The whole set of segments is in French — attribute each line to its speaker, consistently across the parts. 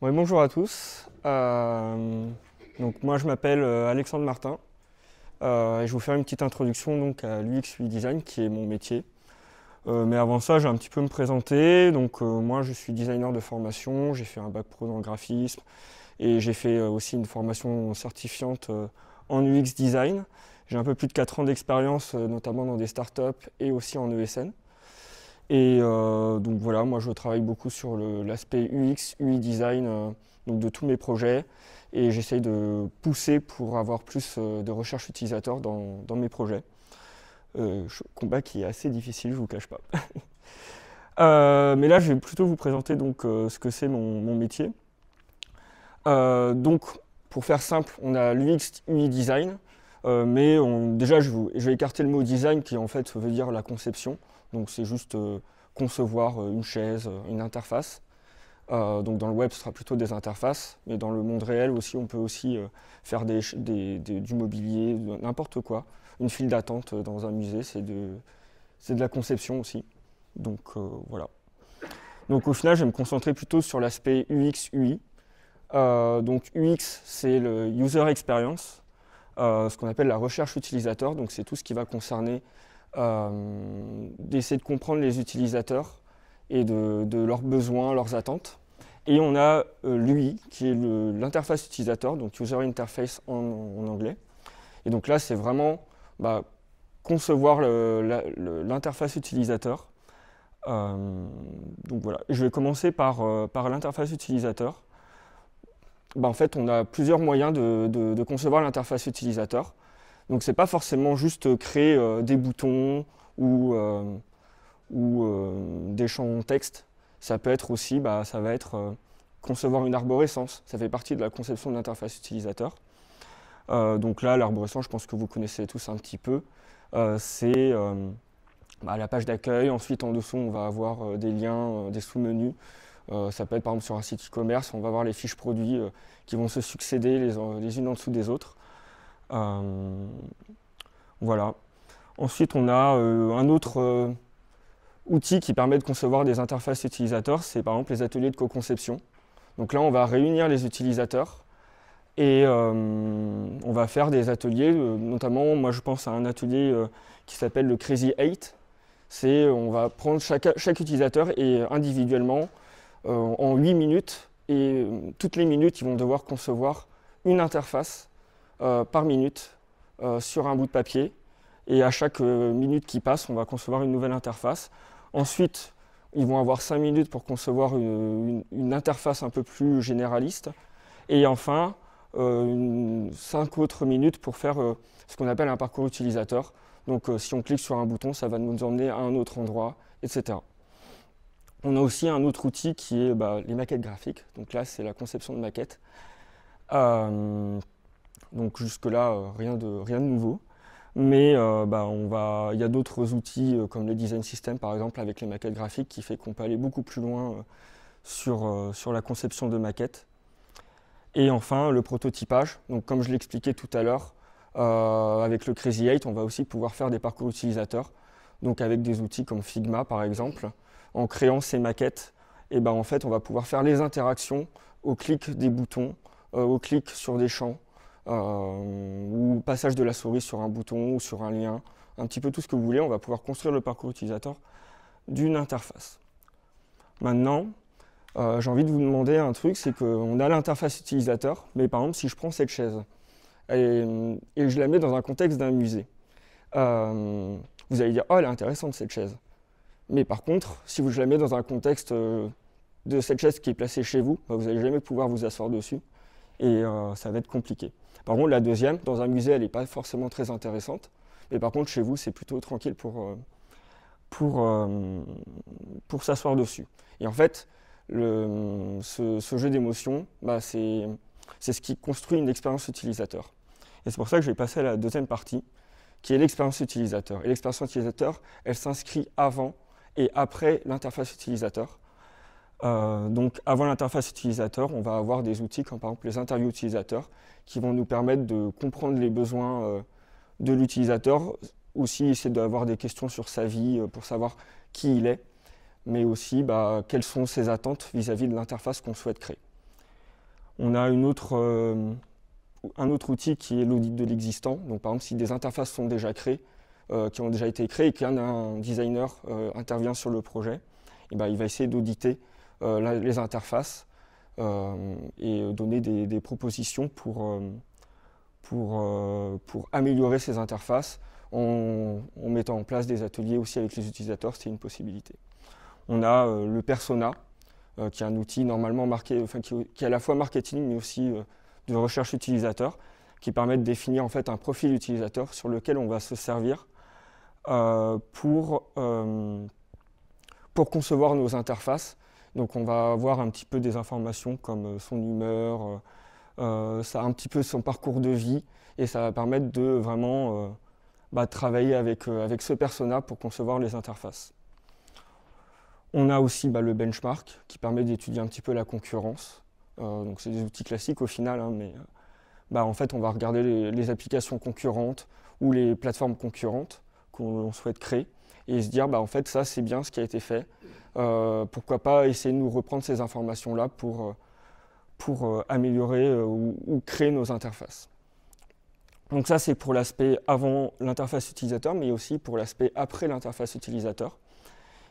Speaker 1: Ouais, bonjour à tous. Donc moi je m'appelle Alexandre Martin et je vais vous faire une petite introduction donc, à l'UX UI Design qui est mon métier. Mais avant ça, je vais un petit peu me présenter. Donc moi je suis designer de formation, j'ai fait un bac pro dans le graphisme et j'ai fait aussi une formation certifiante en UX Design. J'ai un peu plus de 4 ans d'expérience notamment dans des startups et aussi en ESN. Et donc voilà, moi je travaille beaucoup sur l'aspect UX, UI design donc de tous mes projets et j'essaye de pousser pour avoir plus de recherche utilisateur dans mes projets. Combat qui est assez difficile, je vous cache pas. Mais là je vais plutôt vous présenter donc ce que c'est mon métier. Donc pour faire simple, on a l'UX UI design, mais déjà je vais écarter le mot design qui en fait veut dire la conception. Donc c'est juste concevoir une chaise, une interface. Donc dans le web, ce sera plutôt des interfaces, mais dans le monde réel aussi, on peut aussi faire du mobilier, n'importe quoi. Une file d'attente dans un musée, c'est de la conception aussi. Donc voilà. Donc au final, je vais me concentrer plutôt sur l'aspect UX, UI. Donc UX, c'est le User Experience, ce qu'on appelle la recherche utilisateur. Donc c'est tout ce qui va concerner d'essayer de comprendre les utilisateurs et de leurs besoins, leurs attentes. Et on a l'UI, qui est l'interface utilisateur, donc User Interface en anglais. Et donc là, c'est vraiment concevoir l'interface utilisateur. Donc voilà. Et je vais commencer par l'interface utilisateur. En fait, on a plusieurs moyens de concevoir l'interface utilisateur. Donc c'est pas forcément juste créer des boutons ou des champs texte. Ça peut être aussi, ça va être concevoir une arborescence. Ça fait partie de la conception de l'interface utilisateur. Donc là, l'arborescence, je pense que vous connaissez tous un petit peu. C'est la page d'accueil. Ensuite, en dessous, on va avoir des liens, des sous-menus. Ça peut être par exemple sur un site e-commerce, on va avoir les fiches produits qui vont se succéder les unes en dessous des autres. Voilà. Ensuite, on a un autre outil qui permet de concevoir des interfaces utilisateurs, c'est par exemple les ateliers de co-conception. Donc là, on va réunir les utilisateurs et on va faire des ateliers, notamment, moi je pense à un atelier qui s'appelle le Crazy 8. On va prendre chaque utilisateur et individuellement, en 8 minutes, et toutes les minutes, ils vont devoir concevoir une interface par minute sur un bout de papier. Et à chaque minute qui passe, on va concevoir une nouvelle interface. Ensuite, ils vont avoir 5 minutes pour concevoir une interface un peu plus généraliste. Et enfin, 5 autres minutes pour faire ce qu'on appelle un parcours utilisateur. Donc si on clique sur un bouton, ça va nous emmener à un autre endroit, etc. On a aussi un autre outil qui est les maquettes graphiques. Donc là, c'est la conception de maquettes. Donc jusque-là, rien de nouveau. Mais il y a d'autres outils comme le design system par exemple avec les maquettes graphiques qui fait qu'on peut aller beaucoup plus loin sur la conception de maquettes. Et enfin le prototypage. Donc comme je l'expliquais tout à l'heure, avec le Crazy 8, on va aussi pouvoir faire des parcours utilisateurs. Donc avec des outils comme Figma par exemple, en créant ces maquettes, et en fait on va pouvoir faire les interactions au clic des boutons, au clic sur des champs. Ou passage de la souris sur un bouton ou sur un lien, un petit peu tout ce que vous voulez, on va pouvoir construire le parcours utilisateur d'une interface. Maintenant, j'ai envie de vous demander un truc, c'est qu'on a l'interface utilisateur, mais par exemple si je prends cette chaise et je la mets dans un contexte d'un musée, vous allez dire « Oh, elle est intéressante cette chaise ». Mais par contre, si je la mets dans un contexte de cette chaise qui est placée chez vous, vous n'allez jamais pouvoir vous asseoir dessus et ça va être compliqué. Par contre, la deuxième, dans un musée, elle n'est pas forcément très intéressante. Mais par contre, chez vous, c'est plutôt tranquille pour s'asseoir dessus. Et en fait, ce jeu d'émotions, c'est ce qui construit une expérience utilisateur. Et c'est pour ça que je vais passer à la deuxième partie, qui est l'expérience utilisateur. Et l'expérience utilisateur, elle s'inscrit avant et après l'interface utilisateur. Donc avant l'interface utilisateur, on va avoir des outils comme par exemple les interviews utilisateurs qui vont nous permettre de comprendre les besoins de l'utilisateur, aussi essayer d'avoir des questions sur sa vie pour savoir qui il est, mais aussi quelles sont ses attentes vis-à-vis de l'interface qu'on souhaite créer. On a un autre outil qui est l'audit de l'existant. Donc par exemple, si des interfaces sont déjà créées, qui ont déjà été créées et qu'un designer intervient sur le projet, et ben, il va essayer d'auditer les interfaces et donner des propositions pour améliorer ces interfaces en mettant en place des ateliers aussi avec les utilisateurs, c'est une possibilité. On a le persona, qui est un outil normalement qui est à la fois marketing mais aussi de recherche utilisateur, qui permet de définir en fait un profil utilisateur sur lequel on va se servir pour concevoir nos interfaces. Donc on va avoir un petit peu des informations comme son humeur, ça a un petit peu son parcours de vie, et ça va permettre de vraiment travailler avec ce persona pour concevoir les interfaces. On a aussi le benchmark qui permet d'étudier un petit peu la concurrence. Donc c'est des outils classiques au final, hein, mais en fait on va regarder les applications concurrentes ou les plateformes concurrentes qu'on souhaite créer et se dire en fait ça c'est bien ce qui a été fait. Pourquoi pas essayer de nous reprendre ces informations-là pour améliorer ou créer nos interfaces. Donc ça c'est pour l'aspect avant l'interface utilisateur, mais aussi pour l'aspect après l'interface utilisateur.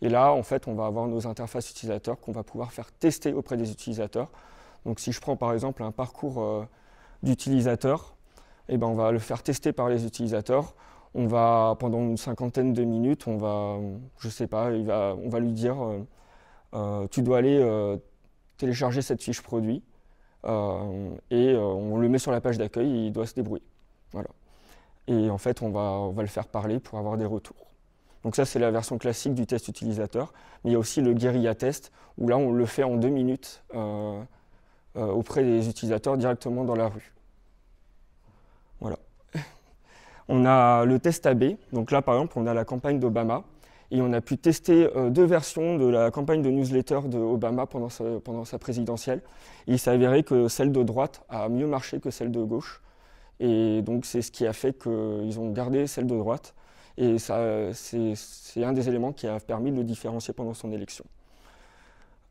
Speaker 1: Et là, en fait, on va avoir nos interfaces utilisateurs qu'on va pouvoir faire tester auprès des utilisateurs. Donc si je prends par exemple un parcours d'utilisateur, on va le faire tester par les utilisateurs. On va, pendant une cinquantaine de minutes, on va lui dire tu dois aller télécharger cette fiche produit et on le met sur la page d'accueil et il doit se débrouiller. Voilà. Et en fait, on va le faire parler pour avoir des retours. Donc ça, c'est la version classique du test utilisateur. Mais il y a aussi le guérilla test, où là, on le fait en 2 minutes auprès des utilisateurs directement dans la rue. Voilà. On a le test AB. Donc là, par exemple, on a la campagne d'Obama. Et on a pu tester 2 versions de la campagne de newsletter d'Obama pendant sa présidentielle. Et il s'est avéré que celle de droite a mieux marché que celle de gauche. Et donc, c'est ce qui a fait qu'ils ont gardé celle de droite. Et c'est un des éléments qui a permis de le différencier pendant son élection.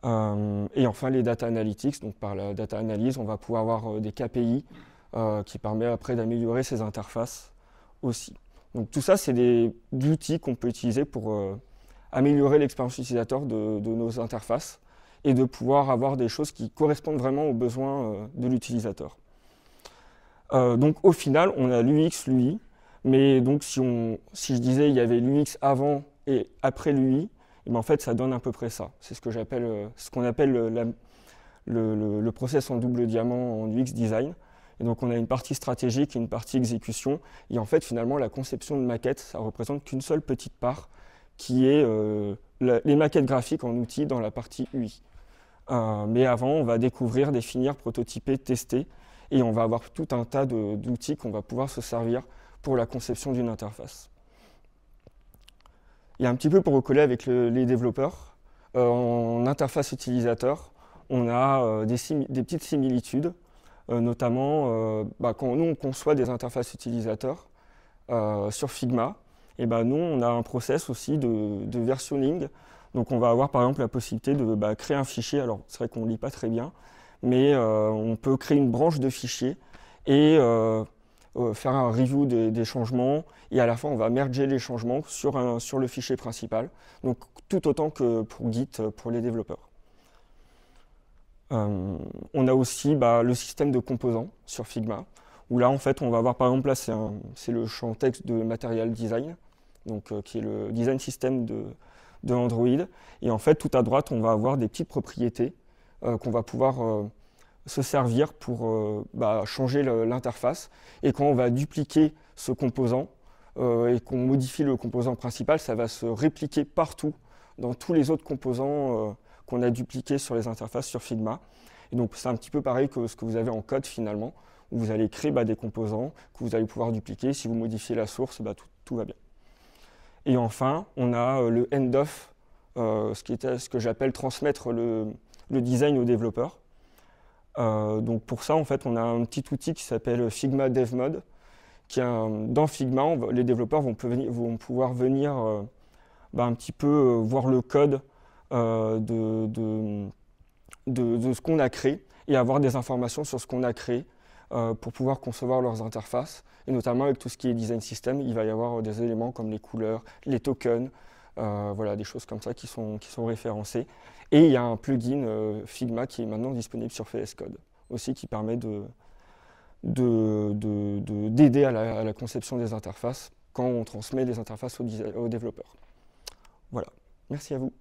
Speaker 1: Et enfin, les data analytics. Donc, par la data analyse, on va pouvoir avoir des KPI qui permettent après d'améliorer ces interfaces aussi. Donc, tout ça, c'est des outils qu'on peut utiliser pour améliorer l'expérience utilisateur de nos interfaces et de pouvoir avoir des choses qui correspondent vraiment aux besoins de l'utilisateur. Donc, au final, on a l'UX, l'UI. Mais donc, si je disais il y avait l'UX avant et après l'UI, en fait, ça donne à peu près ça. C'est ce qu'on appelle le process en double diamant en UX design. Et donc, on a une partie stratégique et une partie exécution. Et en fait, finalement, la conception de maquettes, ça représente qu'une seule petite part, qui est les maquettes graphiques en outils dans la partie UI. Mais avant, on va découvrir, définir, prototyper, tester. Et on va avoir tout un tas d'outils qu'on va pouvoir se servir pour la conception d'une interface. Et un petit peu pour recoller avec les développeurs, en interface utilisateur, on a des petites similitudes, notamment quand nous on conçoit des interfaces utilisateurs sur Figma, et nous on a un process aussi de versionning. Donc on va avoir par exemple la possibilité de créer un fichier, alors c'est vrai qu'on ne lit pas très bien, mais on peut créer une branche de fichiers et faire un review des changements, et à la fin on va merger les changements sur le fichier principal, donc tout autant que pour Git pour les développeurs. On a aussi le système de composants sur Figma, où là en fait on va avoir par exemple là c'est le champ texte de Material Design, donc qui est le design system de Android, et en fait tout à droite on va avoir des petites propriétés qu'on va pouvoir se servir pour changer l'interface. Et quand on va dupliquer ce composant et qu'on modifie le composant principal, ça va se répliquer partout dans tous les autres composants qu'on a dupliqués sur les interfaces sur Figma. Et donc c'est un petit peu pareil que ce que vous avez en code finalement, où vous allez créer des composants que vous allez pouvoir dupliquer. Si vous modifiez la source, tout va bien. Et enfin, on a le end-off, ce que j'appelle transmettre le design aux développeurs. Donc pour ça, en fait, on a un petit outil qui s'appelle Figma Dev Mode, dans Figma, les développeurs vont pouvoir venir un petit peu voir le code de ce qu'on a créé. et avoir des informations sur ce qu'on a créé pour pouvoir concevoir leurs interfaces. Et notamment avec tout ce qui est design system, il va y avoir des éléments comme les couleurs, les tokens, voilà, des choses comme ça qui sont référencées. Et il y a un plugin Figma qui est maintenant disponible sur VS Code aussi, qui permet d'aider à la conception des interfaces quand on transmet les interfaces aux développeurs. Voilà, merci à vous.